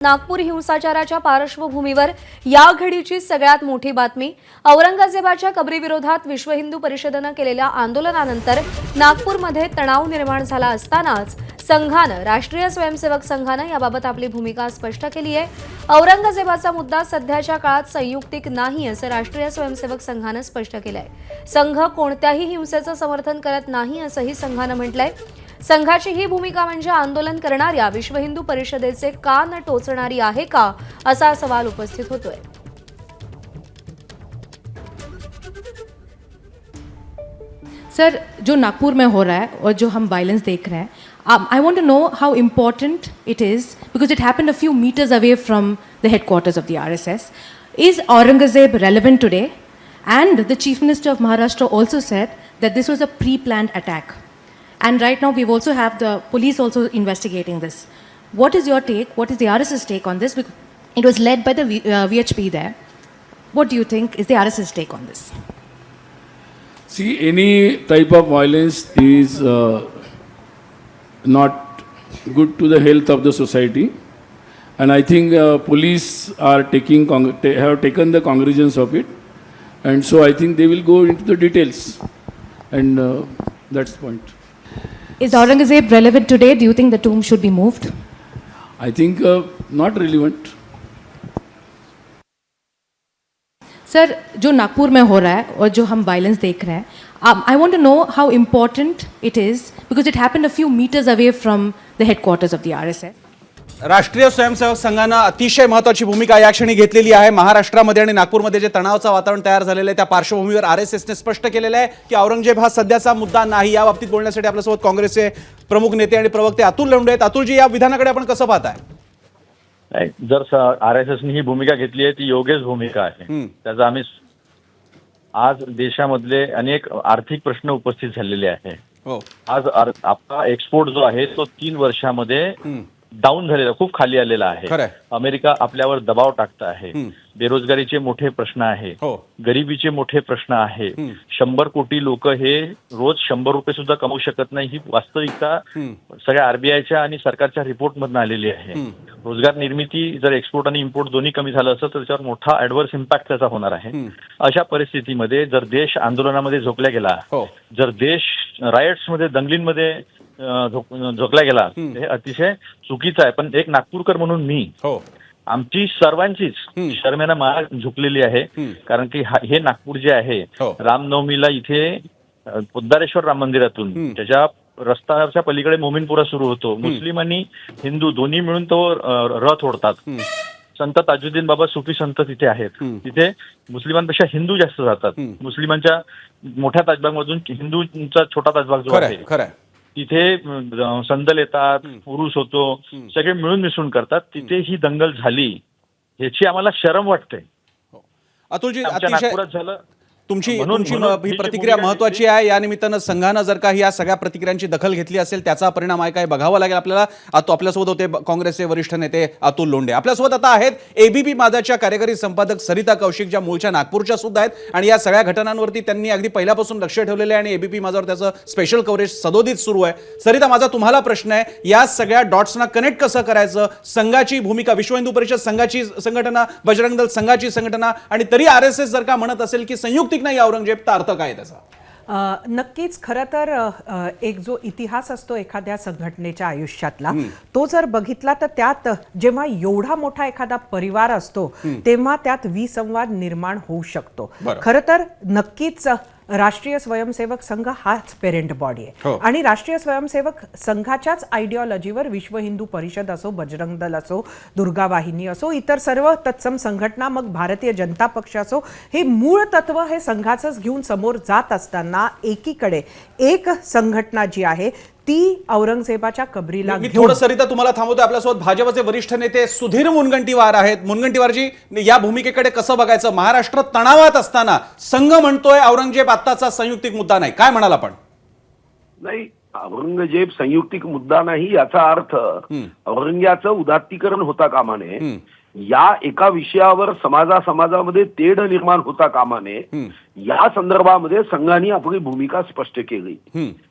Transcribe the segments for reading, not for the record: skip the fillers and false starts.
नागपूर हिंसाचाराच्या पार्श्वभूमीवर या घडीची सगळ्यात मोठी बातमी औरंगजेबाच्या कबरीविरोधात विश्व हिंदू परिषदेने केलेल्या आंदोलनानंतर नागपूरमध्ये तणाव निर्माण झाला असतानाच संघाने राष्ट्रीय स्वयंसेवक संघाने याबाबत आपली भूमिका स्पष्ट केली आहे। औरंगजेबाचा मुद्दा सध्याच्या काळात संयुक्तिक नाही असं राष्ट्रीय स्वयंसेवक संघाने स्पष्ट केलंय। संघ कोणत्याही हिंसेचं समर्थन करत नाही असंही संघाने म्हटलंय। संघाची ही भूमिका म्हणजे आंदोलन करणाऱ्या विश्व हिंदू परिषदेचे कान टोचणारी आहे का असा सवाल उपस्थित होतोय। सर, जो नागपुर में हो रहा है और जो हम वायलेंस देख रहे हैं, I want to know how important it is because it happened a few metres away from the headquarters of the RSS. Is Aurangzeb relevant today? And the chief minister of Maharashtra also said that this was a pre-planned attack. And right now we've also have the police also investigating this. What is your take? What is the RSS take on this? Because it was led by the VHP there. What do you think is the RSS take on this? See, any type of violence is not good to the health of the society, and I think police are have taken the cognizance of it, and so I think they will go into the details, and that's the point. Is Aurangzeb relevant today? Do you think the tomb should be moved? I think not relevant. Sir, जो नागपुर में हो रहा है और जो हम violence देख रहे हैं, I want to know how important it is because it happened a few metres away from the headquarters of the RSS. Rashtriya Swayamsevak संघानं अतिशय महत्त्वाची भूमिका या क्षणी घेतलेली आहे। महाराष्ट्रामध्ये आणि नागपूरमध्ये जे तणावाचं वातावरण तयार झालेलं आहे त्या पार्श्वभूमीवर आरएसएसने स्पष्ट केलेलं आहे की औरंगजेब हा सध्याचा मुद्दा नाही। या बाबतीत बोलण्यासाठी आपल्यासोबत काँग्रेसचे प्रमुख नेते आणि प्रवक्ते अतुल लोंढे आहेत। अतुलजी, या विधानाकडे आपण कसं पाहताय? जर आरएसएसने ही भूमिका घेतली आहे ती योग्यच भूमिका आहे। त्याचा आम्ही आज देशामधले अनेक आर्थिक प्रश्न उपस्थित झालेले आहे। आज आपला एक्सपोर्ट जो आहे तो 3 वर्षामध्ये डाऊन झालेला, खूप खाली आलेला आहे। अमेरिका आपल्यावर दबाव टाकत आहे। बेरोजगारीचे मोठे प्रश्न आहे, गरिबीचे मोठे प्रश्न आहे। 100 कोटी लोक हे रोज 100 रुपये सुद्धा कमवू शकत नाही, ही वास्तविकता सगळ्या आरबीआयच्या आणि सरकारच्या रिपोर्ट मधून आलेली आहे। रोजगार निर्मिती जर एक्सपोर्ट आणि इम्पोर्ट दोन्ही कमी झालं असतं तर त्याच्यावर मोठा ऍडव्हर्स इम्पॅक्ट त्याचा होणार आहे। अशा परिस्थितीमध्ये जर देश आंदोलनामध्ये झोकला गेला, जर देश रायट्समध्ये, दंगलींमध्ये झोकला गेला, हे अतिशय चुकीचं आहे। पण एक नागपूरकर म्हणून मी आमची सर्वांचीच शर्मेनं मान झुकलेली आहे, कारण की हे नागपूर जे आहे रामनवमीला इथे पोद्दारेश्वर राम मंदिरातून त्याच्या रस्त्याच्या पलीकडे मोमीनपुरा सुरू होतो। मुस्लिम आणि हिंदू दोन्ही मिळून तो रथ ओढतात। संत ताजुद्दीन बाबा सुफी संत तिथे आहेत। तिथे मुस्लिमांपेक्षा हिंदू जास्त जातात। मुस्लिमांच्या मोठ्या ताजबागमधून हिंदूंचा छोटा ताजबाग जो आहे तिथे संदल येतात, पुरुष होतो, सगळे मिळून मिसळून करतात। तिथे ही दंगल झाली ह्याची आम्हाला शरम वाटते। अतुलजी, नागपुरात झालं। तुमची ही प्रतिक्रिया महत्वाची आहे। या निमित्तानं संघानं जर का या सगळ्या प्रतिक्रियांची दखल घेतली असेल त्याचा परिणाम आहे काय बघावं लागेल आपल्याला। आपल्यासोबत होते काँग्रेसचे वरिष्ठ नेते अतुल लोंढे। आपल्यासोबत आता आहेत एबीपी माझाच्या कार्यकारी संपादक सरिता कौशिक, ज्या मूळच्या नागपूरच्या सुद्धा आहेत आणि या सगळ्या घटनांवरती त्यांनी अगदी पहिल्यापासून लक्ष ठेवलेलं आहे आणि एबीपी माझावर त्याचं स्पेशल कव्हरेज सदोदित सुरू आहे। सरिता, माझा तुम्हाला प्रश्न आहे, या सगळ्या डॉट्सना कनेक्ट कसं करायचं? संघाची भूमिका, विश्व हिंदू परिषद संघाची संघटना, बजरंग दल संघाची संघटना, आणि तरी आरएसएस जर का म्हणत असेल की संयुक्तिक नाही औरंगजेब, तर अर्थ काय त्याचा? नक्कीच खरं तर एक जो इतिहास असतो एखाद्या संघटनेच्या आयुष्यातला, तो जर बघितला तर त्यात जेव्हा एवढा मोठा एखादा परिवार असतो तेव्हा त्यात विसंवाद निर्माण होऊ शकतो। खरं तर नक्कीच राष्ट्रीय स्वयंसेवक संघ हाच पेरेंट बॉडी आहे आणि राष्ट्रीय स्वयंसेवक संघाच्याच आयडिओलॉजीवर विश्व हिंदू परिषद असो, बजरंग दल असो, दुर्गा वाहिनी असो, इतर सर्व तत्सम संघटना, मग भारतीय जनता पक्ष असो, हे मूळ तत्व हे संघाचंच घेऊन समोर जात असताना एकीकडे एक संघटना जी आहे ती औरंगजेबाच्या कबरीला मी थोडं सरिता तुम्हाला थांबवतो। आपल्यासोबत भाजपचे वरिष्ठ नेते सुधीर मुनगंटीवार आहेत। मुनगंटीवारजी, या भूमिकेकडे कसं बघायचं? महाराष्ट्र तणावात असताना संघ म्हणतोय औरंगजेब आत्ताचा संयुक्तिक मुद्दा नाही, काय म्हणाल आपण? नाही, औरंगजेब संयुक्तिक मुद्दा नाही याचा अर्थ औरंग्याचं उदात्तीकरण होता कामा नये। या एका विषयावर समाजामध्ये तेढ निर्माण होता कामा नये। या संदर्भामध्ये संघाने आपली भूमिका स्पष्ट केली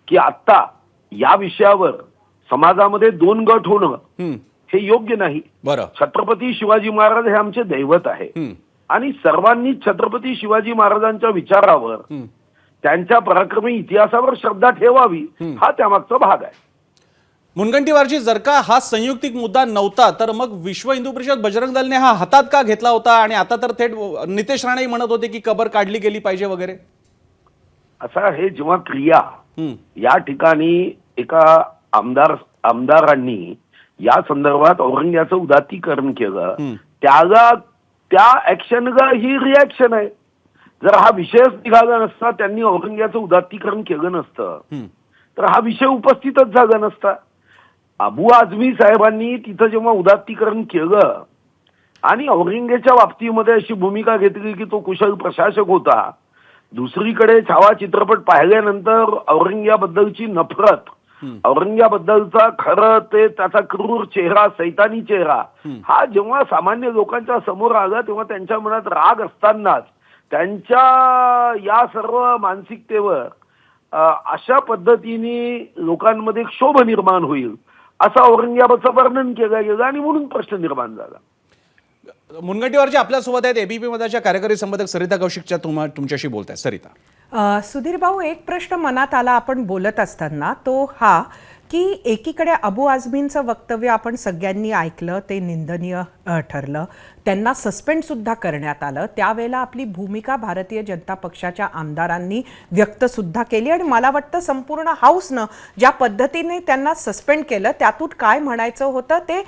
की आता या विषयावर समाजामध्ये दोन गट होणं हे योग्य नाही. बरं. छत्रपती शिवाजी महाराज हे आमचे दैवत आहे आणि सर्वांनी छत्रपती शिवाजी महाराजांच्या विचारावर त्यांच्या पराक्रमी इतिहासावर श्रद्धा ठेवावी हा त्यामागचा भाग आहे. मुनगंटीवारजी, जर का हा संयुक्तिक मुद्दा नव्हता तर मग विश्व हिंदू परिषद बजरंग दलने हा हातात का घेतला होता? आणि आता तर थेट नितेश राणेही म्हणत होते की कबर काढली गेली पाहिजे वगैरे. असा हे जेव्हा क्रिया या ठिकाणी एका आमदारांनी या संदर्भात औरंग्याचं उदात्तीकरण केलं, त्या ऍक्शनचा ही रिॲक्शन आहे. जर हा विषयच निघाला नसता, त्यांनी औरंग्याचं उदात्तीकरण केलं नसतं तर हा विषय उपस्थितच झाला नसता. अबू आझमी साहेबांनी तिथं जेव्हा उदात्तीकरण केलं आणि औरंगजेबाच्या बाबतीमध्ये अशी भूमिका घेतली की तो कुशल प्रशासक होता, दुसरीकडे छावा चित्रपट पाहिल्यानंतर औरंग्याबद्दलची नफरत, औरंग्याबद्दलचा खरं ते त्याचा क्रूर चेहरा, सैतानी चेहरा हा जेव्हा सामान्य लोकांच्या समोर आला तेव्हा त्यांच्या मनात राग असतानाच त्यांच्या या सर्व मानसिकतेवर अशा पद्धतीने लोकांमध्ये क्षोभ निर्माण होईल असं औरंगजेबाचं वर्णन केलं गेलं आणि म्हणून प्रश्न निर्माण झाला. मुनगंटीवारजी आपल्यासोबत आहेत एबीपी मधाच्या कार्यकारी संपादक सरिता कौशिकच्या तुमच्याशी बोलतायत. सरिता. सुधीर भाऊ, एक प्रश्न मनात आला आपण बोलत असताना, तो हा की एकीकडे अबू आझमींचं वक्तव्य आपण सगळ्यांनी ऐकलं, ते निंदनीय ठरलं, त्यांना सस्पेंड सुद्धा करण्यात आलं. त्यावेळेला आपली भूमिका भारतीय जनता पक्षाच्या आमदारांनी व्यक्त सुद्धा केली आणि मला वाटतं संपूर्ण हाऊसनं ज्या पद्धतीने त्यांना सस्पेंड केलं त्यातून काय म्हणायचं होतं ते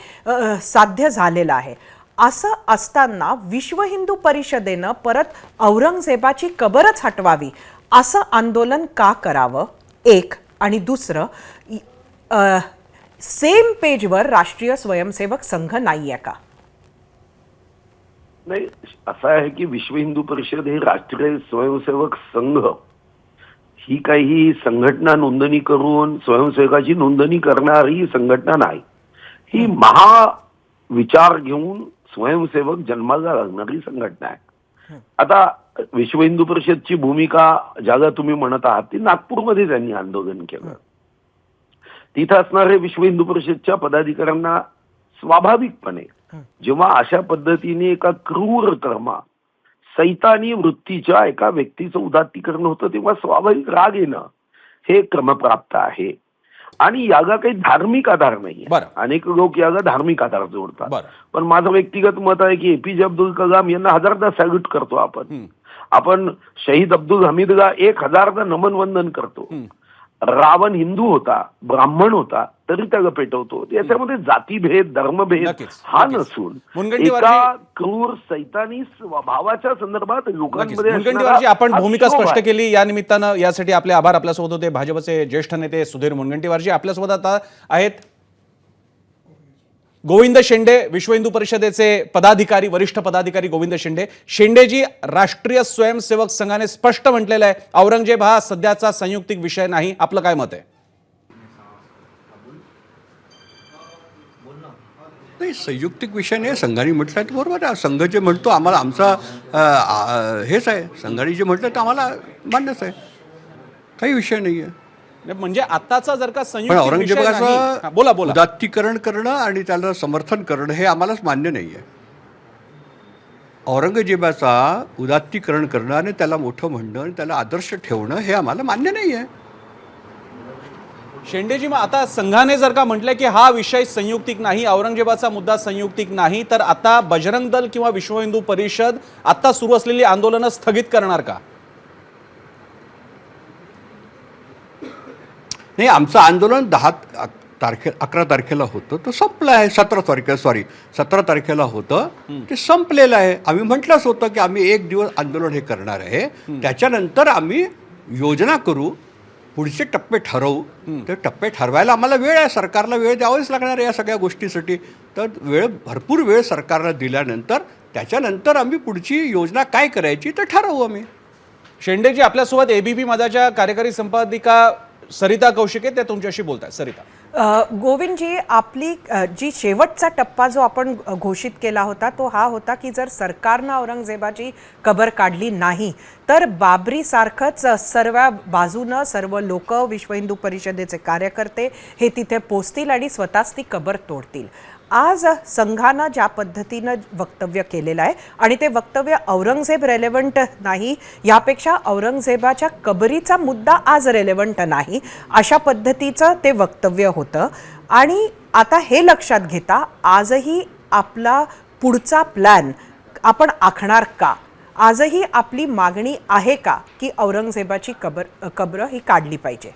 साध्य झालेलं आहे. असं असताना विश्व हिंदू परिषदेनं परत औरंगजेबाची कबरच हटवावी असं आंदोलन का करावं, एक. आणि दुसरं, सेम पेजवर राष्ट्रीय स्वयंसेवक संघ नाहीये का? नाही, असं आहे की विश्व हिंदू परिषद हे राष्ट्रीय स्वयंसेवक संघ ही काही संघटना नोंदणी करून स्वयंसेवकाची नोंदणी करणारी संघटना नाही. ही महाविचार घेऊन स्वयंसेवक जन्माला लागणारी संघटना आहे. आता विश्व हिंदू परिषदची भूमिका ज्याला तुम्ही म्हणत आहात ती नागपूरमध्ये त्यांनी आंदोलन केलं. तिथं असणारे विश्व हिंदू परिषदच्या पदाधिकाऱ्यांना स्वाभाविकपणे जेव्हा अशा पद्धतीने एका क्रूर कर्मा, सैतानी वृत्तीच्या एका व्यक्तीचं उदात्तीकरण होतं तेव्हा स्वाभाविक राग येणं हे क्रमप्राप्त आहे. आणि याला काही धार्मिक आधार नाही. अनेक लोक याला धार्मिक आधार जोडतात, पण माझं व्यक्तिगत मत आहे की एपीजे अब्दुल कलाम यांना हजारदा सॅल्यूट करतो आपण शहीद अब्दुल हमीदला 1000दा नमन वंदन करतो. रावण हिंदू होता, ब्राह्मण होता, तरी त्याला पेटवतो. याच्यामध्ये जातीभेद, धर्मभेद हा नसून एका क्रूर सैतानी स्वभावाच्या संदर्भात लोकांमध्ये आपण भूमिका स्पष्ट केली. या निमित्तानं यासाठी आपले आभार. आपल्यासोबत होते भाजपचे ज्येष्ठ नेते सुधीर मुनगंटीवारजी. आपल्यासोबत आता आहेत गोविंद शेंडे, विश्व हिंदू परिषदेचे पदाधिकारी, वरिष्ठ पदाधिकारी गोविंद शेंडे. शेंडेजी, राष्ट्रीय स्वयंसेवक संघाने स्पष्ट म्हटलेलं आहे औरंगजेब हा सध्याचा संयुक्तिक विषय नाही. आपलं काय मत आहे? नाही, संयुक्तिक विषय नाही. संघाने म्हटलं तर बरोबर आहे. संघ जे म्हणतो आम्हाला आमचा हेच आहे. संघाने जे म्हटलं तर आम्हाला मान्यच आहे, काही विषय नाही आहे. म्हणजे आताचा जर का पण औरंगजेबाचं बोला उदात्तीकरण करणं आणि त्याला समर्थन करणं हे आम्हालाच मान्य नाही आहे. औरंगजेबाचा उदात्तीकरण करणं आणि त्याला मोठं म्हणणं आणि त्याला आदर्श ठेवणं हे आम्हाला मान्य नाही आहे. शेंडेजी, मग आता संघाने जर का म्हटलं की हा विषय संयुक्तिक नाही, औरंगजेबाचा मुद्दा संयुक्तिक नाही, तर आता बजरंग दल किंवा विश्व हिंदू परिषद आता सुरू असलेली आंदोलनं स्थगित करणार का? नाही, आमचं आंदोलन 11 तारखेला होतं, तो संपलं आहे. 17 तारखेला होतं, ते संपलेलं आहे. आम्ही म्हटलंच होतं की आम्ही एक दिवस आंदोलन हे करणार आहे, त्याच्यानंतर आम्ही योजना करू, पुढचे टप्पे ठरवू. तर टप्पे ठरवायला आम्हाला वेळ आहे, सरकारला वेळ द्यावाच लागणार आहे या सगळ्या गोष्टीसाठी. तर भरपूर वेळ सरकारला दिल्यानंतर त्याच्यानंतर आम्ही पुढची योजना काय करायची ते ठरवू आम्ही. शेंडेजी, आपल्यासोबत एबीपी माझाच्या कार्यकारी संपादिका सरिता कौशिक आहे, ते तुमच्याशी बोलताय. सरिता. गोविंदजी, आपली जी शेवटचा टप्पा जो आपण घोषित केला होता तो हा होता की जर सरकारनं औरंगजेबाची कबर काढली नाही तर बाबरी सारखंच सर्व बाजूनं सर्व लोक, विश्व हिंदू परिषदेचे कार्यकर्ते हे तिथे पोचतील आणि स्वतःच ती कबर तोडतील. आज संघानं ज्या पद्धतीनं वक्तव्य केलेलं आहे आणि ते वक्तव्य औरंगजेब रेलेव्हंट नाही, यापेक्षा औरंगजेबाच्या कबरीचा मुद्दा आज रेलेव्हंट नाही, अशा पद्धतीचं ते वक्तव्य होतं. आणि आता हे लक्षात घेता आजही आपला पुढचा प्लॅन आपण आखणार का? आजही आपली मागणी आहे का की औरंगजेबाची कब्र ही काढली पाहिजे?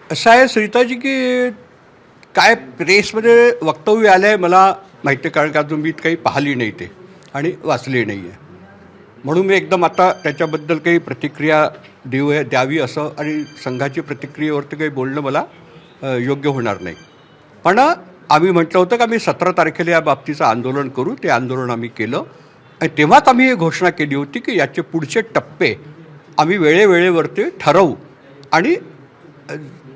असं आहे सरिताजी की काय प्रेसमध्ये वक्तव्य आलं आहे मला माहिती आहे, कारण का अजून मी काही पाहिली नाही ते आणि वाचली नाही आहे, म्हणून मी एकदम आता त्याच्याबद्दल काही प्रतिक्रिया द्यावी असं आणि संघाची प्रतिक्रियेवरती काही बोलणं मला योग्य होणार नाही. पण आम्ही म्हटलं होतं की आम्ही 17 तारखेला या बाबतीचं आंदोलन करू. ते आंदोलन आम्ही केलं आणि तेव्हाच आम्ही ही घोषणा केली होती की याचे पुढचे टप्पे आम्ही वेळेवरती ठरवू आणि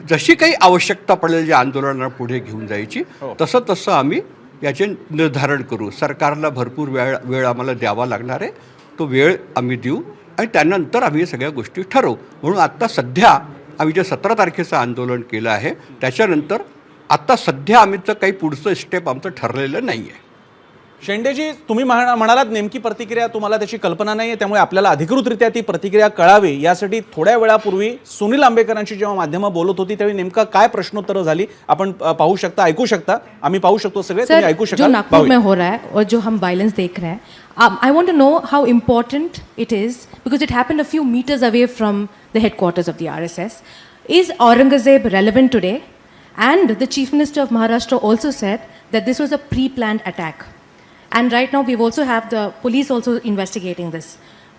जशी काही आवश्यकता पडेल या आंदोलनाला पुढे घेऊन जायची तसं आम्ही याचे निर्धारण करू. सरकारला भरपूर वेळ आम्हाला द्यावा लागणार आहे, तो वेळ आम्ही देऊ आणि त्यानंतर आम्ही या सगळ्या गोष्टी ठरवू. म्हणून आत्ता सध्या आम्ही जे 17 तारखेचं आंदोलन केलं आहे त्याच्यानंतर आत्ता सध्या आम्हीचं काही पुढचं स्टेप आमचं ठरलेलं नाही आहे. शेंडेजी, तुम्ही म्हणालात नेमकी प्रतिक्रिया तुम्हाला त्याची कल्पना नाही आहे, त्यामुळे आपल्याला अधिकृतरित्या ती प्रतिक्रिया कळावी यासाठी थोड्या वेळापूर्वी सुनील आंबेकरांची जेव्हा माध्यमं बोलत होती त्यावेळी नेमका काय प्रश्नोत्तर झाली आपण पाहू शकता, ऐकू शकता. आम्ही पाहू शकतो सगळे, तुम्ही ऐकू शकता. जो नागपुर में हो रहा है और जो हम वायलेंस देख रहे हैं, I want to know how important it is because it happened a few meters away from the headquarters of the RSS. Is Aurangzeb relevant today? And the Chief Minister of Maharashtra also said that this was a pre-planned attack. And right now we've also have the police also investigating this.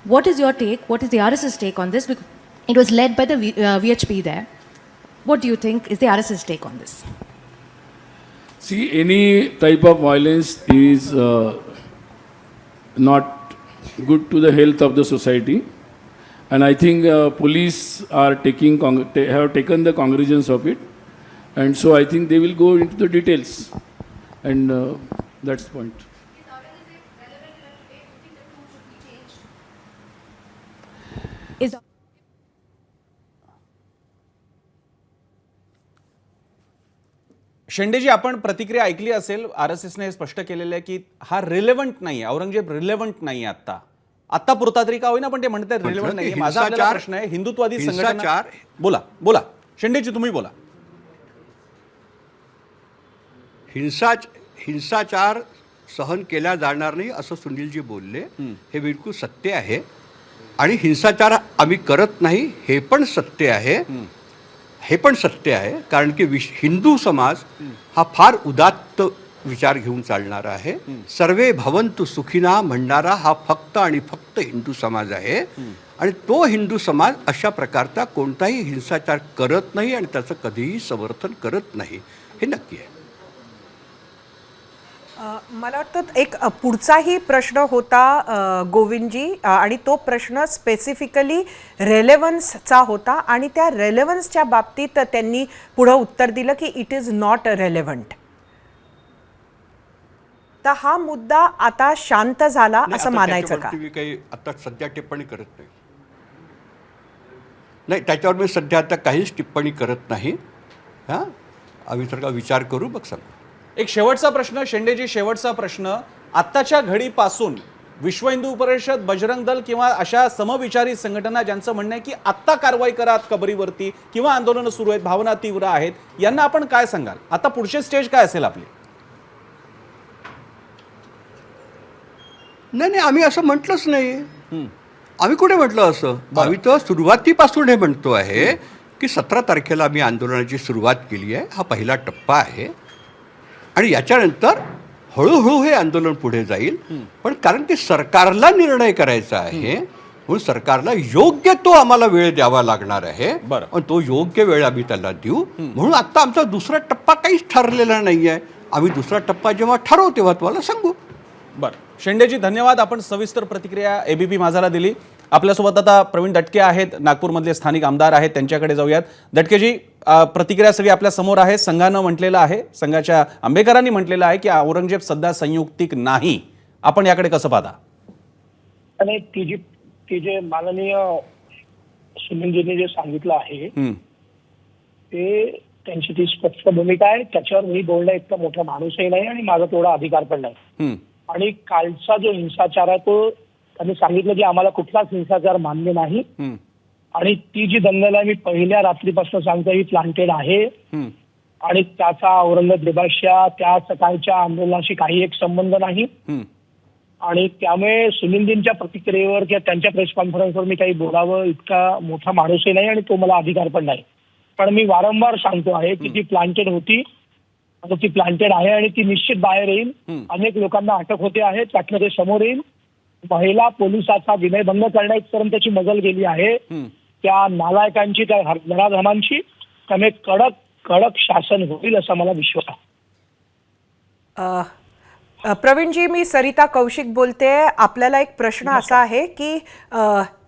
What is your take? What is the RSS take on this? Because it was led by the VHP there. What do you think is the RSS take on this? See, any type of violence is not good to the health of the society, and I think police are have taken the cognizance of it, and so I think they will go into the details, and that's the point. Is शेंडेजी, आपण प्रतिक्रिया ऐकली असेल. RSSने हे स्पष्ट केलेलं आहे की हा रिलेव्हंट नाही, औरंगजेब रिलेव्हंट नाही. आता पुरता तरी का होईना पण ते म्हणतात रिलेव्हंट नाही. माझा आपल्याला प्रश्न आहे, हिंदुत्ववादी संघटना. बोला शेंडेजी, तुम्ही बोला. हिंसाचार सहन केला जाणार नाही असं सुनीलजी बोलले, हे बिलकुल सत्य आहे. आणि हिंसाचार आम्ही करत नाही हे पण सत्य आहे. कारण की हिंदू समाज हा फार उदात्त विचार घेऊन चालणारा आहे. सर्वे भवन्तु सुखिना म्हणणारा हा फक्त आणि फक्त हिंदू समाज आहे. आणि तो हिंदू समाज अशा प्रकारचा कोणताही हिंसाचार करत नाही आणि त्याचं कधीही समर्थन करत नाही, हे नक्की आहे. मला वाटतं एक पुढचाही प्रश्न होता गोविंदजी, आणि तो प्रश्न स्पेसिफिकली रेलेव्हन्सचा होता आणि त्या रेलेव्हन्सच्या बाबतीत त्यांनी पुढं उत्तर दिलं की इट इज नॉट रेलेव्हंट. तर हा मुद्दा आता शांत झाला असं मानायचं का? मी काही आता सध्या टिप्पणी करत नाही. त्याच्यावर मी सध्या आता काहीच टिप्पणी करत नाही. हां, आम्ही जर का विचार करू मग सांगू. एक शेवटचा प्रश्न शेंडेजी, शेवटचा प्रश्न. आत्ताच्या घडीपासून विश्व हिंदू परिषद, बजरंग दल किंवा अशा समविचारी संघटना ज्यांचं म्हणणं आहे की आत्ता कारवाई करा कबरीवरती किंवा आंदोलनं सुरू आहेत, भावना तीव्र आहेत, यांना आपण काय सांगाल? आता पुढचे स्टेज काय असेल आपली? नाही, आम्ही असं म्हटलंच नाही. आम्ही कुठे म्हटलं असं? आम्ही तर सुरुवातीपासून हे म्हणतो आहे की 17 तारखेला आम्ही आंदोलनाची सुरुवात केली आहे. हा पहिला टप्पा आहे आणि याच्यानंतर हळूहळू हे आंदोलन पुढे जाईल. पण कारण की सरकारला निर्णय करायचा आहे म्हणून सरकारला योग्य तो आम्हाला वेळ द्यावा लागणार आहे. आणि तो योग्य वेळ आम्ही त्याला देऊ. म्हणून आता आमचा दुसरा टप्पा काहीच ठरलेला नाही आहे. आम्ही दुसरा टप्पा जेव्हा ठरवू तेव्हा तुम्हाला सांगू. बरं शेंडेजी, धन्यवाद. आपण सविस्तर प्रतिक्रिया ABP माझाला दिली. आपल्यासोबत आता प्रवीण दटके आहेत, नागपूरमधले स्थानिक आमदार आहेत, त्यांच्याकडे जाऊयात. दटकेजी, प्रतिक्रिया सगळी आपल्या समोर आहे. संघानं म्हटलेलं आहे, संघाच्या आंबेकरांनी म्हटलेलं आहे की औरंगजेब सध्या संयुक्तिक नाही. आपण याकडे कसं पाहता? आणि ती जे माननीय सुनीलजींनी जे सांगितलं आहे ते त्यांची ती स्पष्ट भूमिका आहे. त्याच्यावर मी बोलणं इतका मोठा माणूसही नाही आणि माझा तेवढा अधिकार पण नाही. आणि कालचा जो हिंसाचार आहे तो त्यांनी सांगितलं की आम्हाला कुठलाच हिंसाचार मान्य नाही. आणि ती जी दंगल आहे मी पहिल्या रात्रीपासून सांगतो ही प्लांटेड आहे. आणि त्याचा औरंगजेबाच्या त्या सकाळच्या आंदोलनाशी काही एक संबंध नाही. आणि त्यामुळे सुनीलजींच्या प्रतिक्रियेवर किंवा त्यांच्या प्रेस कॉन्फरन्सवर मी काही बोलावं इतका मोठा माणूसही नाही आणि तो मला अधिकार पण नाही. पण मी वारंवार सांगतो आहे की ती प्लांटेड होती आणि ती प्लांटेड आहे आणि ती निश्चित बाहेर येईल. अनेक लोकांना अटक होते आहे, त्यातनं ते समोर येईल. महिला पोलिसाचा विनयभंग करण्यापर्यंत त्याची मजल गेली आहे. त्या नालायकांची, त्या नराधमांची त्याने कडक शासन होईल असा मला विश्वास आहे. प्रवीणजी, मी सरिता कौशिक बोलते. आपल्याला एक प्रश्न असा आहे की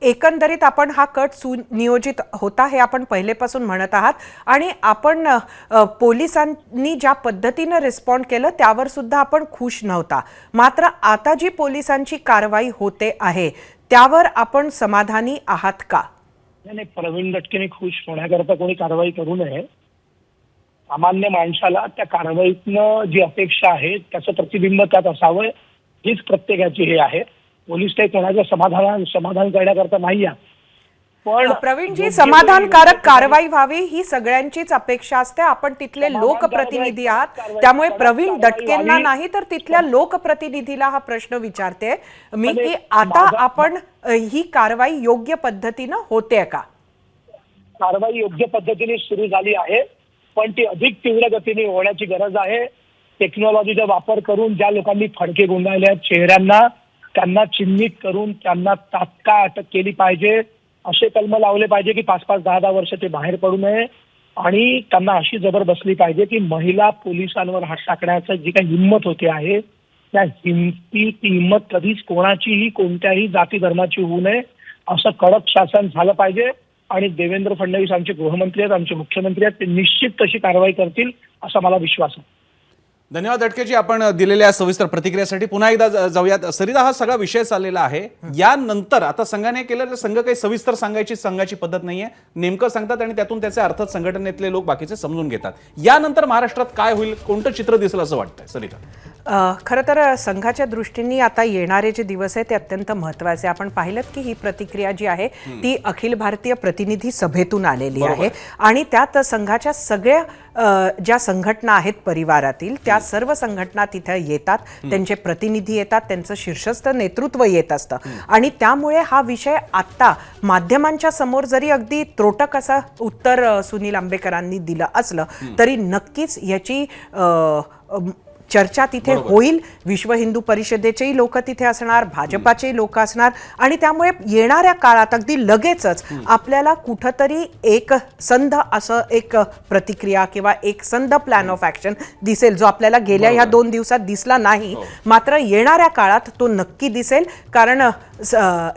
एकंदरीत आपण हा कट सुनियोजित होता हे आपण पहिलेपासून म्हणत आहात आणि आपण पोलिसांनी ज्या पद्धतीनं रिस्पॉन्ड केलं त्यावर सुद्धा आपण खुश नव्हता. मात्र आता जी पोलिसांची कारवाई होते आहे त्यावर आपण समाधानी आहात का? नाही, प्रवीण दटकेने खुश होण्याकरता कोणी कारवाई करू नये. सामान्य माणसाला त्या कारवाईतनं जी अपेक्षा आहे त्याचं प्रतिबिंब त्यात असावं हीच प्रत्येकाची हे आहे. पोलीस काही कोणाचं समाधान करण्याकरता नाही आहे. पण प्रवीणजी, समाधानकारक कारवाई व्हावी ही सगळ्यांचीच अपेक्षा असते. आपण तिथले लोकप्रतिनिधी आहात त्यामुळे प्रवीण दटकेंना नाही तर तिथल्या लोकप्रतिनिधीला हा प्रश्न विचारते मी की आता आपण ही कारवाई योग्य पद्धतीनं होते का? कारवाई योग्य पद्धतीने सुरू झाली आहे पण ती अधिक तीव्र गतीने होण्याची गरज आहे. टेक्नॉलॉजीचा वापर करून ज्या लोकांनी फडके गुंडाळले आहेत चेहऱ्यांना त्यांना चिन्हित करून त्यांना तात्काळ अटक केली पाहिजे. असे कलम लावले पाहिजे की 5-5, 10-10 वर्ष ते बाहेर पडू नये. आणि त्यांना अशी जबर बसली पाहिजे की महिला पोलिसांवर हात टाकण्याचं जी काही हिंमत होते आहे त्या ती हिंमत कधीच कोणाचीही कोणत्याही जाती धर्माची होऊ नये. असं कडक शासन झालं पाहिजे. आणि देवेंद्र फडणवीस आमचे गृहमंत्री आहेत, आमचे मुख्यमंत्री आहेत, ते निश्चित तशी कारवाई करतील असा मला विश्वास आहे. धन्यवाद दटकेजी आपण दिलेल्या सविस्तर प्रतिक्रियेसाठी. पुन्हा एकदा जाऊयात. सरिता, हा सगळा विषय चाललेला आहे. यानंतर आता संघाने केलं तर संघ काही सविस्तर सांगायची पद्धत नाहीये. नेमकं सांगतात आणि त्यातून त्याचे अर्थ संघटनेतले लोक बाकीचे समजून घेतात. यानंतर महाराष्ट्रात काय होईल, कोणतं चित्र दिसेल असं वाटतंय सरिता? खरं तर संघाच्या दृष्टीने आता येणारे जे दिवस आहेत ते अत्यंत महत्त्वाचे. आपण पाहिलं की ही प्रतिक्रिया जी आहे ती अखिल भारतीय प्रतिनिधी सभेतून आलेली आहे आणि त्यात संघाच्या सगळ्या ज्या संघटना आहेत परिवारातील त्या सर्व संघटना तिथे येतात, त्यांचे प्रतिनिधी येतात, त्यांचं शीर्षस्थ नेतृत्व येत असतं. आणि त्यामुळे हा विषय आत्ता माध्यमांच्या समोर जरी अगदी त्रोटक असं उत्तर सुनील आंबेकरांनी दिलं असलं तरी नक्कीच याची चर्चा तिथे होईल. विश्व हिंदू परिषदेचेही लोक तिथे असणार, भाजपाचेही लोक असणार आणि त्यामुळे येणाऱ्या काळात अगदी लगेचच आपल्याला कुठंतरी एक संध असं एक प्रतिक्रिया किंवा एक संध प्लॅन ऑफ ऍक्शन दिसेल जो आपल्याला गेल्या ह्या 2 दिवसात दिसला नाही. मात्र येणाऱ्या काळात तो नक्की दिसेल कारण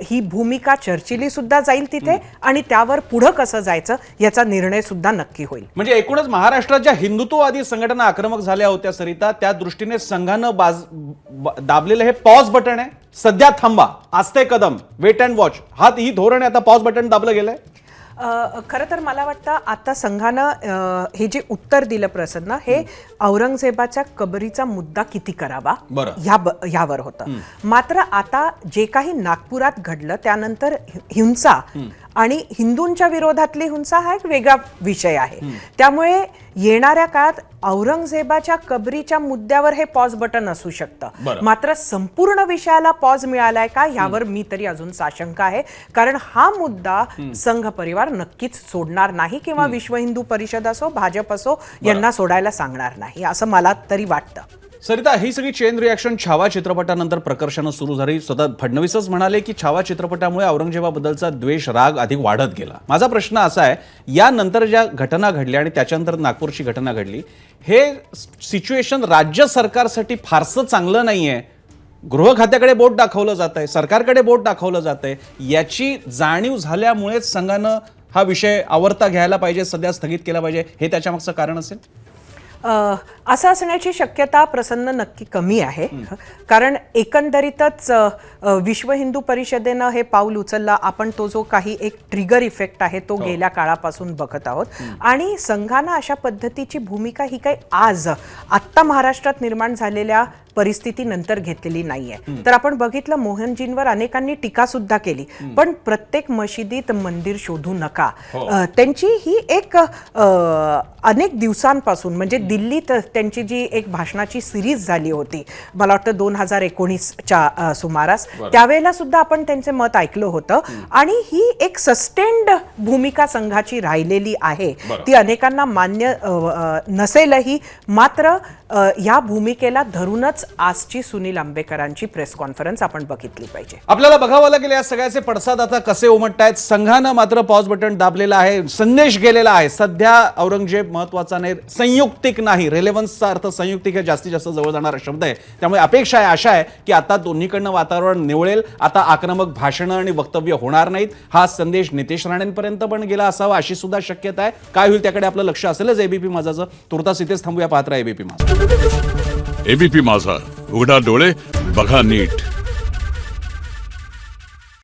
ही भूमिका चर्चिली सुद्धा जाईल तिथे आणि त्यावर पुढं कसं जायचं याचा निर्णय सुद्धा नक्की होईल. म्हणजे एकूणच महाराष्ट्रात ज्या हिंदुत्ववादी संघटना आक्रमक झाल्या होत्या सरिता, त्या दृष्टीने संघानं दाबलेलं हे पॉज बटन आहे. सध्या थांबा, आस्ते कदम, वेट अँड वॉच, ही धोरण आहे. आता पॉज बटन दाबलं गेलंय. खरं तर मला वाटतं आता संघानं हे जे उत्तर दिलं प्रसन्न हे औरंगजेबाच्या कबरीचा मुद्दा किती करावा ह्यावर होतं. मात्र आता जे काही नागपुरात घडलं त्यानंतर हिंसा आणि हिंदूंच्या विरोधातली हिंसा हा एक वेगळा विषय आहे. त्यामुळे येणाऱ्या काळात औरंगजेबाच्या कबरीच्या मुद्द्यावर हे पॉज बटन असू शकतं. मात्र संपूर्ण विषयाला पॉज मिळालाय का ह्यावर मी तरी अजून साशंका आहे. कारण हा मुद्दा संघ परिवार नक्कीच सोडणार नाही किंवा विश्व हिंदू परिषद असो भाजप असो यांना सोडायला सांगणार नाही असं मला तरी वाटतं. सरिता, ही सगळी चेन रिॲक्शन छावा चित्रपटानंतर प्रकर्षानं सुरू झाली. स्वतः फडणवीसच म्हणाले की छावा चित्रपटामुळे औरंगजेबाबद्दलचा द्वेष, राग अधिक वाढत गेला. माझा प्रश्न असा आहे, यानंतर ज्या घटना घडल्या आणि त्याच्यानंतर नागपूरची घटना घडली, हे सिच्युएशन राज्य सरकारसाठी फारसं चांगलं नाहीये. गृह खात्याकडे बोट दाखवलं जात आहे, सरकारकडे बोट दाखवलं जात आहे. याची जाणीव झाल्यामुळेच संघानं हा विषय आवरता घ्यायला पाहिजे, सध्या स्थगित केला पाहिजे, हे त्याच्या मागचं कारण असेल. असं असण्याची शक्यता प्रसन्न नक्की कमी आहे. कारण एकंदरीतच विश्व हिंदू परिषदेनं हे पाऊल उचललं. आपण तो जो काही एक ट्रिगर इफेक्ट आहे तो गेल्या काळापासून बघत आहोत. आणि संघानं अशा पद्धतीची भूमिका ही काही आज आत्ता महाराष्ट्रात निर्माण झालेल्या परिस्थितीनंतर घेतलेली नाहीये. तर आपण बघितलं मोहनजींवर अनेकांनी टीका सुद्धा केली, पण प्रत्येक मशिदीत मंदिर शोधू नका, त्यांची ही एक अनेक दिवसांपासून म्हणजे दिल्लीत त्यांची जी एक भाषणाची सिरीज झाली होती, मला वाटतं 2019च्या सुमारास, त्यावेळेला सुद्धा आपण त्यांचे मत ऐकलं होतं. आणि ही एक सस्टेन्ड भूमिका संघाची राहिलेली आहे. ती अनेकांना मान्य नसेलही, मात्र या भूमिकेला धरूनच आजची सुनील आंबेकरांची प्रेस कॉन्फरन्स आपण बघितली पाहिजे. आपल्याला बघावं लागेल या सगळ्याचे पडसाद आता कसे उमटतायत. संघानं मात्र पॉज बटन दाबलेला आहे, संदेश गेलेला आहे. सध्या औरंगजेब महत्वाचा नाही, संयुक्तिक नाही. रेलेव्हन्सचा अर्थ संयुक्तिक हे जास्तीत जास्त जवळ जाणारा शब्द आहे. त्यामुळे अपेक्षा आहे, आशा आहे की आता दोन्हीकडनं वातावरण निवळेल, आता आक्रमक भाषणं आणि वक्तव्य होणार नाहीत. हा संदेश नितेश राणेंपर्यंत पण गेला असावा अशी सुद्धा शक्यता आहे. काय होईल त्याकडे आपलं लक्ष असेलच एबीपी माझाचं. तुर्तास इथेच थांबूया, पाहत राहा एबीपी माझा. एबीपी माझा, उघडा डोळे बघा नीट.